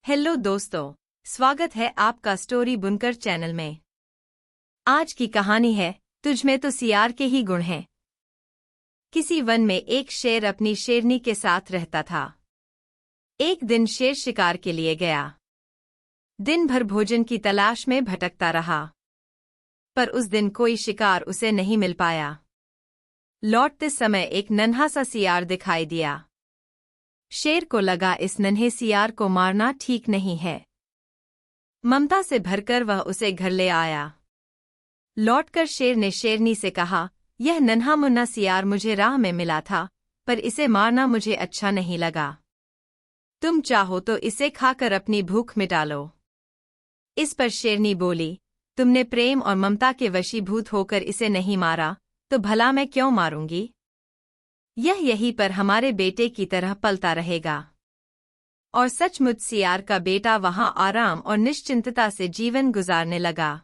Hello दोस्तों, स्वागत है आपका स्टोरी बुनकर चैनल में। आज की कहानी है तुझ में तो सियार के ही गुण हैं। किसी वन में एक शेर अपनी शेरनी के साथ रहता था। एक दिन शेर शिकार के लिए गया। दिन भर भोजन की तलाश में भटकता रहा, पर उस दिन कोई शिकार उसे नहीं मिल पाया। लौटते समय एक नन्हा सा सियार दिखाई दिया। शेर को लगा इस नन्हे सियार को मारना ठीक नहीं है। ममता से भरकर वह उसे घर ले आया। लौटकर शेर ने शेरनी से कहा, यह नन्हा मुन्ना सियार मुझे राह में मिला था, पर इसे मारना मुझे अच्छा नहीं लगा। तुम चाहो तो इसे खाकर अपनी भूख मिटा लो। इस पर शेरनी बोली, तुमने प्रेम और ममता के वशीभूत होकर इसे नहीं मारा, तो भला मैं क्यों मारूंगी? यह यहीं पर हमारे बेटे की तरह पलता रहेगा। और सचमुच सियार का बेटा वहां आराम और निश्चिंतता से जीवन गुजारने लगा।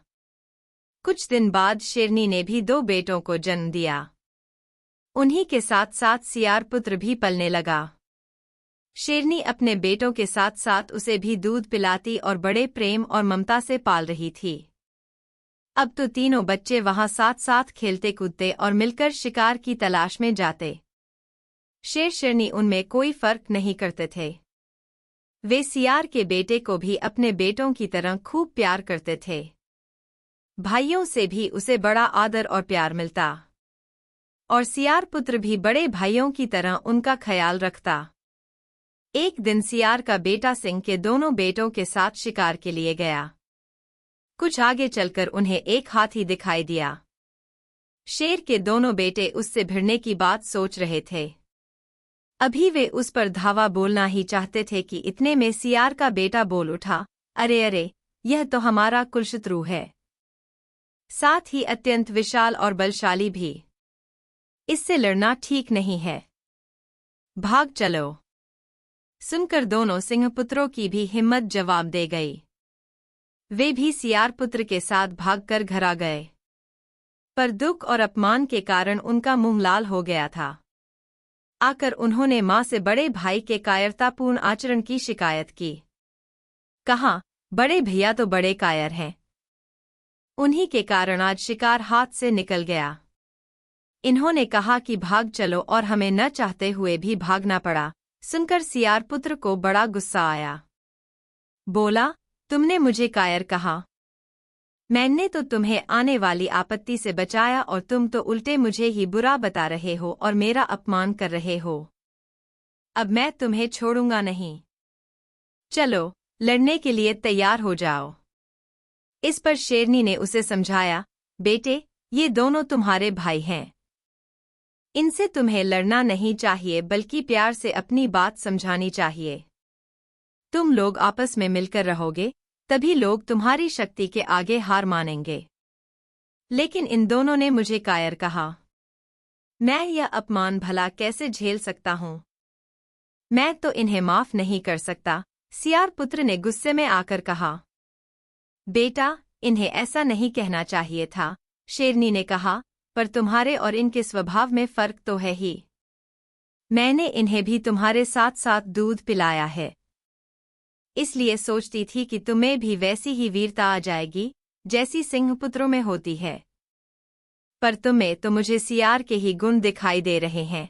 कुछ दिन बाद शेरनी ने भी 2 बेटों को जन्म दिया। उन्हीं के साथ साथ सियार पुत्र भी पलने लगा। शेरनी अपने बेटों के साथ साथ उसे भी दूध पिलाती और बड़े प्रेम और ममता से पाल रही थी। अब तो तीनों बच्चे वहां साथ साथ खेलते कूदते और मिलकर शिकार की तलाश में जाते। शेर शेरनी उनमें कोई फर्क नहीं करते थे। वे सियार के बेटे को भी अपने बेटों की तरह खूब प्यार करते थे। भाइयों से भी उसे बड़ा आदर और प्यार मिलता, और सियार पुत्र भी बड़े भाइयों की तरह उनका ख्याल रखता। एक दिन सियार का बेटा सिंह के दोनों बेटों के साथ शिकार के लिए गया। कुछ आगे चलकर उन्हें एक हाथी दिखाई दिया। शेर के दोनों बेटे उससे भिड़ने की बात सोच रहे थे। अभी वे उस पर धावा बोलना ही चाहते थे कि इतने में सियार का बेटा बोल उठा, अरे अरे, यह तो हमारा कुलशत्रु है, साथ ही अत्यंत विशाल और बलशाली भी। इससे लड़ना ठीक नहीं है, भाग चलो। सुनकर दोनों सिंहपुत्रों की भी हिम्मत जवाब दे गई। वे भी सियार पुत्र के साथ भागकर घर आ गए, पर दुख और अपमान के कारण उनका मुंह लाल हो गया था। आकर उन्होंने मां से बड़े भाई के कायरतापूर्ण आचरण की शिकायत की। कहा, बड़े भैया तो बड़े कायर हैं। उन्हीं के कारण आज शिकार हाथ से निकल गया। इन्होंने कहा कि भाग चलो, और हमें न चाहते हुए भी भागना पड़ा। सुनकर सियार पुत्र को बड़ा गुस्सा आया। बोला, तुमने मुझे कायर कहा। मैंने तो तुम्हें आने वाली आपत्ति से बचाया, और तुम तो उल्टे मुझे ही बुरा बता रहे हो और मेरा अपमान कर रहे हो। अब मैं तुम्हें छोड़ूंगा नहीं। चलो, लड़ने के लिए तैयार हो जाओ। इस पर शेरनी ने उसे समझाया, बेटे, ये दोनों तुम्हारे भाई हैं। इनसे तुम्हें लड़ना नहीं चाहिए, बल्कि प्यार से अपनी बात समझानी चाहिए। तुम लोग आपस में मिलकर रहोगे, तभी लोग तुम्हारी शक्ति के आगे हार मानेंगे। लेकिन इन दोनों ने मुझे कायर कहा। मैं यह अपमान भला कैसे झेल सकता हूं? मैं तो इन्हें माफ नहीं कर सकता। सियार पुत्र ने गुस्से में आकर कहा। बेटा, इन्हें ऐसा नहीं कहना चाहिए था, शेरनी ने कहा, पर तुम्हारे और इनके स्वभाव में फर्क तो है ही। मैंने इन्हें भी तुम्हारे साथ साथ दूध पिलाया है, इसलिए सोचती थी कि तुम्हें भी वैसी ही वीरता आ जाएगी जैसी सिंहपुत्रों में होती है। पर तुम्हें तो मुझे सियार के ही गुण दिखाई दे रहे हैं।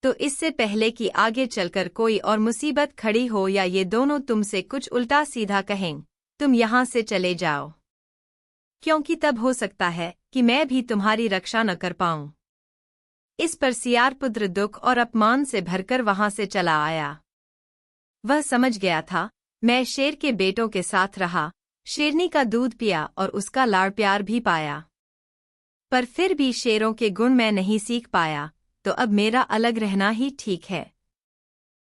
तो इससे पहले कि आगे चलकर कोई और मुसीबत खड़ी हो या ये दोनों तुमसे कुछ उल्टा सीधा कहें, तुम यहां से चले जाओ, क्योंकि तब हो सकता है कि मैं भी तुम्हारी रक्षा न कर पाऊं। इस पर सियार पुत्र दुख और अपमान से भरकर वहां से चला आया। वह समझ गया था, मैं शेर के बेटों के साथ रहा, शेरनी का दूध पिया और उसका लाड़ प्यार भी पाया, पर फिर भी शेरों के गुण मैं नहीं सीख पाया, तो अब मेरा अलग रहना ही ठीक है।